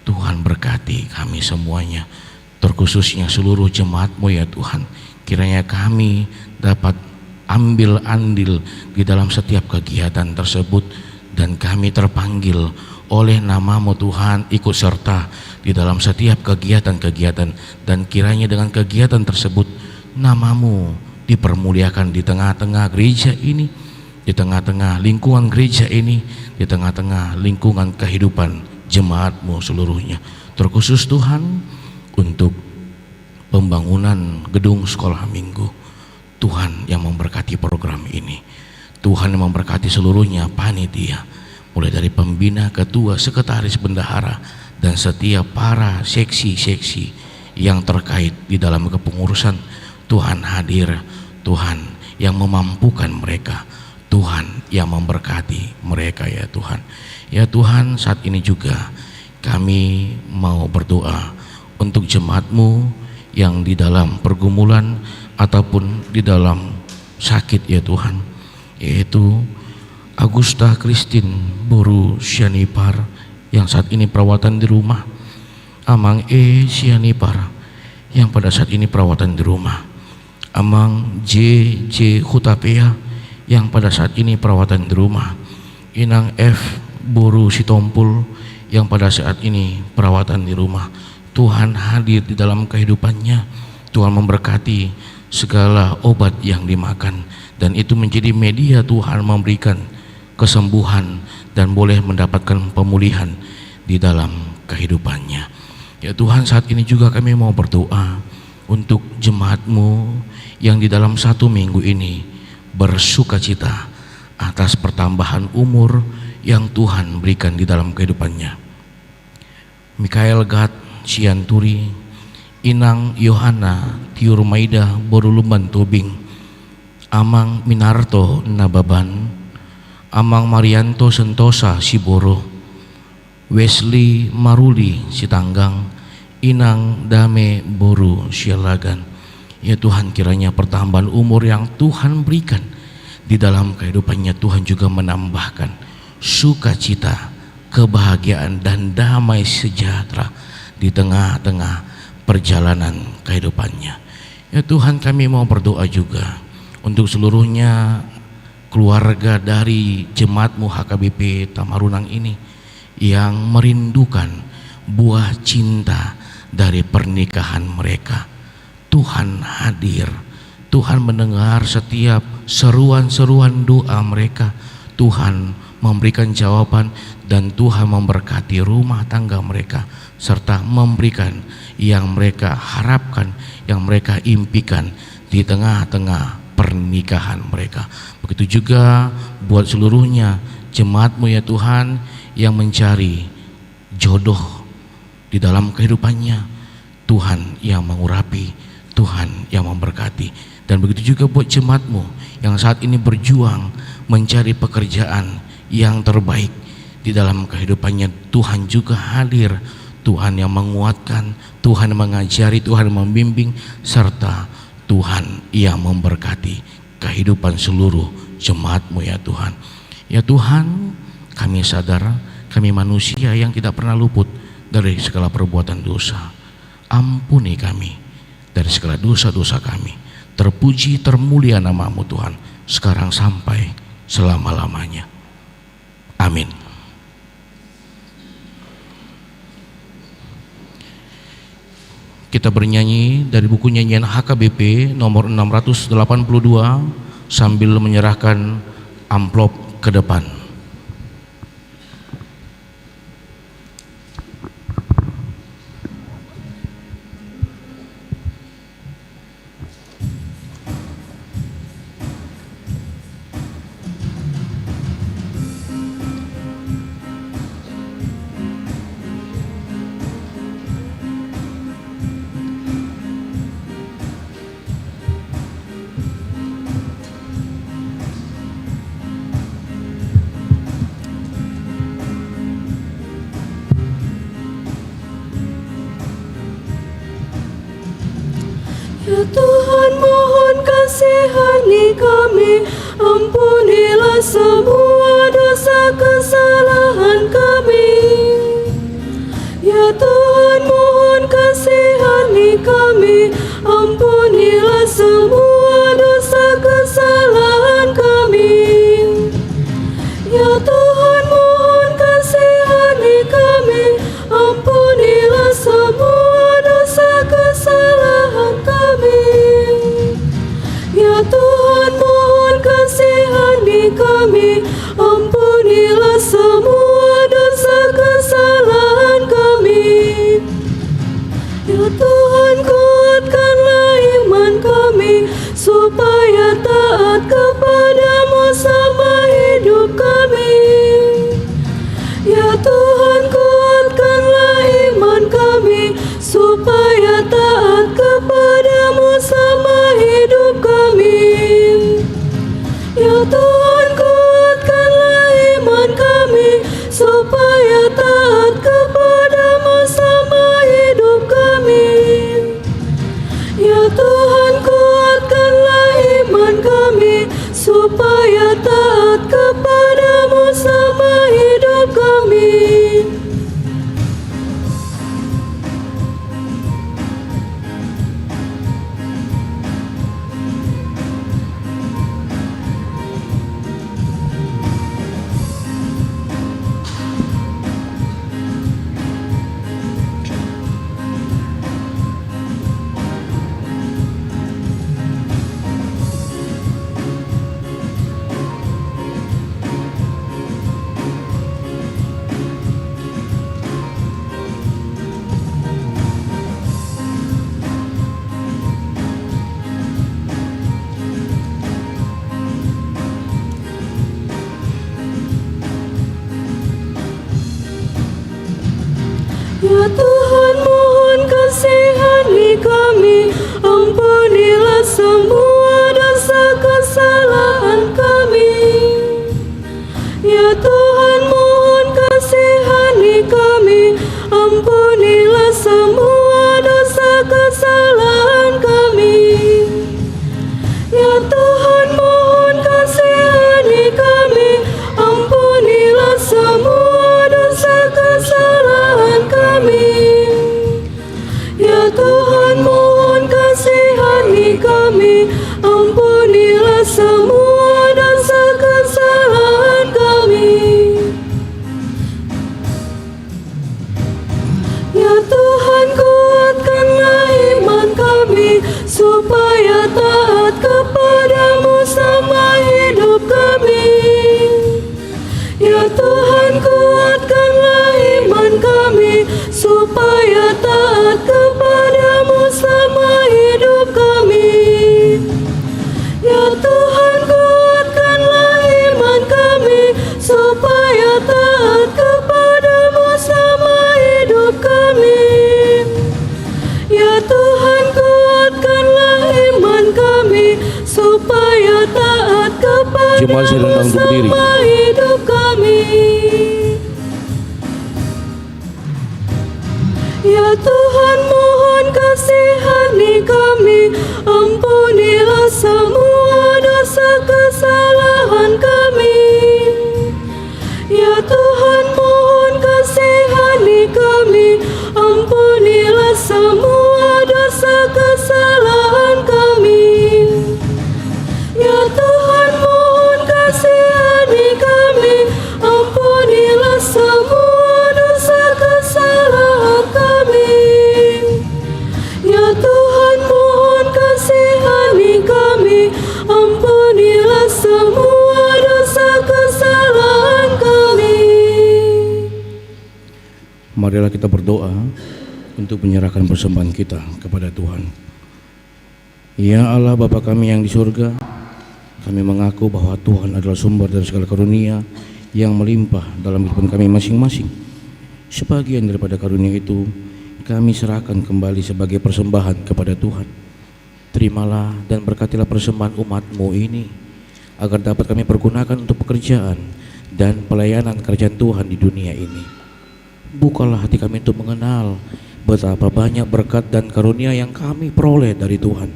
S2: Tuhan berkati kami semuanya, terkhususnya seluruh jemaat-Mu ya Tuhan. Kiranya kami dapat ambil andil di dalam setiap kegiatan tersebut, dan kami terpanggil oleh nama-Mu Tuhan ikut serta di dalam setiap kegiatan-kegiatan, dan kiranya dengan kegiatan tersebut nama-Mu dipermuliakan di tengah-tengah gereja ini, di tengah-tengah lingkungan gereja ini, di tengah-tengah lingkungan kehidupan jemaat-Mu seluruhnya. Terkhusus Tuhan untuk pembangunan gedung sekolah minggu, Tuhan yang memberkati program ini, Tuhan yang memberkati seluruhnya panitia, mulai dari pembina, ketua, sekretaris, bendahara, dan setiap para seksi-seksi yang terkait di dalam kepengurusan. Tuhan hadir, Tuhan yang memampukan mereka, Tuhan yang memberkati mereka ya Tuhan. Ya Tuhan, saat ini juga kami mau berdoa untuk jemaat-Mu yang di dalam pergumulan ataupun di dalam sakit ya Tuhan, yaitu Agusta Christine Boru Sianipar yang saat ini perawatan di rumah, Amang Sianipar yang pada saat ini perawatan di rumah, Amang J Hutapea yang pada saat ini perawatan di rumah, Inang F Boru Sitompul yang pada saat ini perawatan di rumah. Tuhan hadir di dalam kehidupannya, Tuhan memberkati segala obat yang dimakan, dan itu menjadi media Tuhan memberikan kesembuhan dan boleh mendapatkan pemulihan di dalam kehidupannya. Ya Tuhan, saat ini juga kami mau berdoa untuk jemaat-Mu yang di dalam satu minggu ini bersukacita atas pertambahan umur yang Tuhan berikan di dalam kehidupannya. Mikael Gad Sianturi, Inang Yohana Tiurmaida Boruluman Tobing, Amang Minarto Nababan, Amang Marianto Sentosa Siboro, Wesley Maruli Sitanggang, Inang Dame Boru Sialagan. Ya Tuhan, kiranya pertambahan umur yang Tuhan berikan di dalam kehidupannya, Tuhan juga menambahkan sukacita, kebahagiaan, dan damai sejahtera di tengah-tengah perjalanan kehidupannya. Ya Tuhan, kami mau berdoa juga untuk seluruhnya keluarga dari jemaat-Mu HKBP Tamarunang ini yang merindukan buah cinta dari pernikahan mereka. Tuhan hadir, Tuhan mendengar setiap seruan-seruan doa mereka. Tuhan memberikan jawaban dan Tuhan memberkati rumah tangga mereka serta memberikan yang mereka harapkan, yang mereka impikan di tengah-tengah pernikahan mereka. Begitu juga buat seluruhnya jemaat-Mu ya Tuhan yang mencari jodoh di dalam kehidupannya. Tuhan yang mengurapi, Tuhan yang memberkati. Dan begitu juga buat jemaat-Mu yang saat ini berjuang mencari pekerjaan yang terbaik di dalam kehidupannya. Tuhan juga hadir, Tuhan yang menguatkan, Tuhan yang mengajari, Tuhan yang membimbing, serta Tuhan yang memberkati kehidupan seluruh jemaat-Mu ya Tuhan. Ya Tuhan, kami sadar kami manusia yang tidak pernah luput dari segala perbuatan dosa. Ampuni kami dari segala dosa-dosa kami. Terpuji termulia nama-Mu Tuhan, sekarang sampai selama-lamanya. Amin. Kita bernyanyi dari buku nyanyian HKBP nomor 682 sambil menyerahkan amplop ke depan.
S4: Ya Tuhan, mohon kasihani kami, ampunilah semua dosa kesalahan kami. Ya Tuhan, mohon kasihani kami, ampunilah semua dosa kesalahan kami. Ya Tuhan, mohon kasihani kami, ampunilah semua dosa kesalahan kami. Ya Tuhan, mohon kasihani kami, ampunilah semua dosa kesalahan kami. Ya Tuhan, kuatkanlah iman kami, supaya taat kepada-Mu sama hidup kami. Ya Tuhan, kuatkanlah iman kami, supaya taat kepada-Mu sama hidup kami. Ya Tuhan, kuatkanlah iman kami, supaya taat kepada-Mu sama hidup kami. Ya Tuhan, kuatkanlah iman kami, supaya taat kepada-Mu sama hidup kami. Ya Tuhan, mohon kasihani kami, ampunilah semua dosa kesalahan kami. Ya Tuhan, mohon kasihani kami, ampunilah semua dosa kesalahan kami. Ya Tuhan, mohon kasihani kami, ampunilah semua dosa kesalahan kami. Ya Tuhan, mohon kasihani
S2: Jemaat sedang untuk berdiri.
S4: bersama hidup kami. Ya Tuhan, mohon kasihani kami, ampunilah semua dosa kesalahan kami. Ya Tuhan, mohon kasihani kami, ampunilah semua dosa kesalahan kami. Ya Tuhan, mohon kasihani kami, ampunilah semua dosa kesalahan kami. Ya Tuhan, mohon kasihani kami, ampunilah semua dosa kesalahan kami.
S2: Marilah kita berdoa untuk menyerahkan persembahan kita kepada Tuhan. Ya Allah Bapa kami yang di surga, kami mengaku bahwa Tuhan adalah sumber dari segala karunia yang melimpah dalam kehidupan kami masing-masing. Sebagian daripada karunia itu kami serahkan kembali sebagai persembahan kepada Tuhan. Terimalah dan berkatilah persembahan umat-Mu ini, agar dapat kami pergunakan untuk pekerjaan dan pelayanan kerajaan Tuhan di dunia ini. Bukalah hati kami untuk mengenal betapa banyak berkat dan karunia yang kami peroleh dari Tuhan,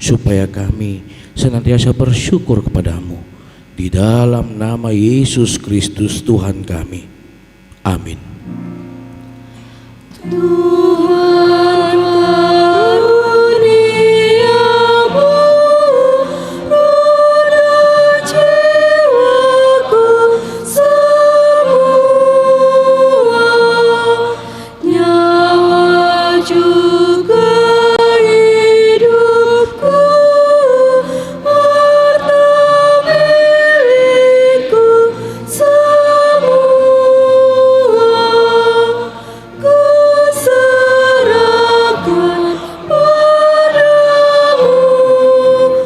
S2: supaya kami senantiasa bersyukur kepadamu. Di dalam nama Yesus Kristus Tuhan kami. Amin.
S4: Tuhan, karuniamu roda jiwaku semua, nyawa juga hidupku, harta milikku semua. Kuserahkan padamu untuk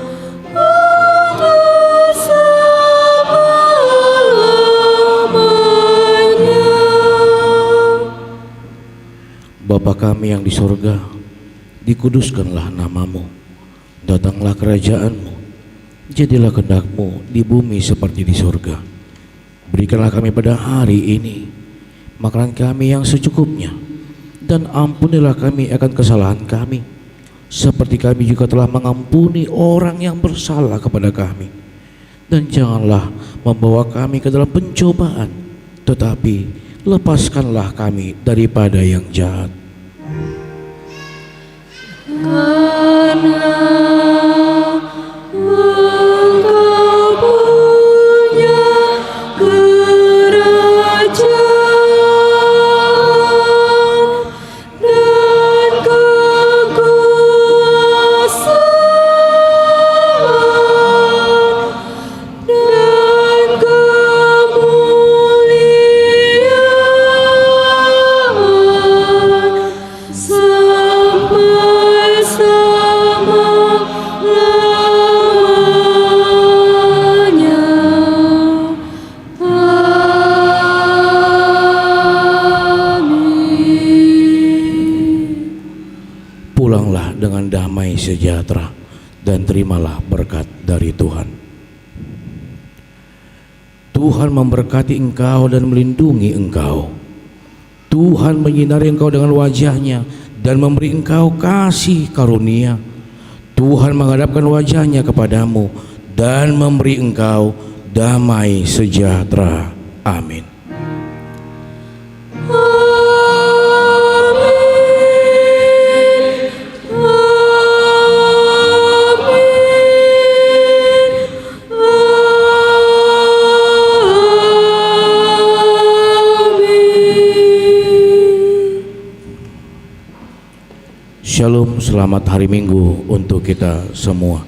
S4: selama-lamanya.
S2: Bapa kami yang di surga, dikuduskanlah namamu, datanglah kerajaanmu, jadilah kehendak-Mu di bumi seperti di surga. Berikanlah kami pada hari ini makanan kami yang secukupnya, dan ampunilah kami akan kesalahan kami, seperti kami juga telah mengampuni orang yang bersalah kepada kami. Dan janganlah membawa kami ke dalam pencobaan, tetapi lepaskanlah kami daripada yang jahat.
S4: Karena Engkau punya kerajaan dan kekuasaan dan kemuliaan sampai selama-lamanya. Amin.
S2: Pulanglah dengan damai sejahtera dan terimalah berkat dari Tuhan. Tuhan memberkati engkau dan melindungi engkau. Tuhan menyinari engkau dengan wajah-Nya dan memberi engkau kasih karunia. Tuhan menghadapkan wajah-Nya kepadamu dan memberi engkau damai sejahtera. Amin. Shalom, selamat hari Minggu untuk kita semua.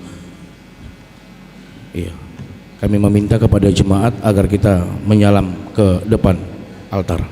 S2: Iya, kami meminta kepada jemaat agar kita menyalam ke depan altar.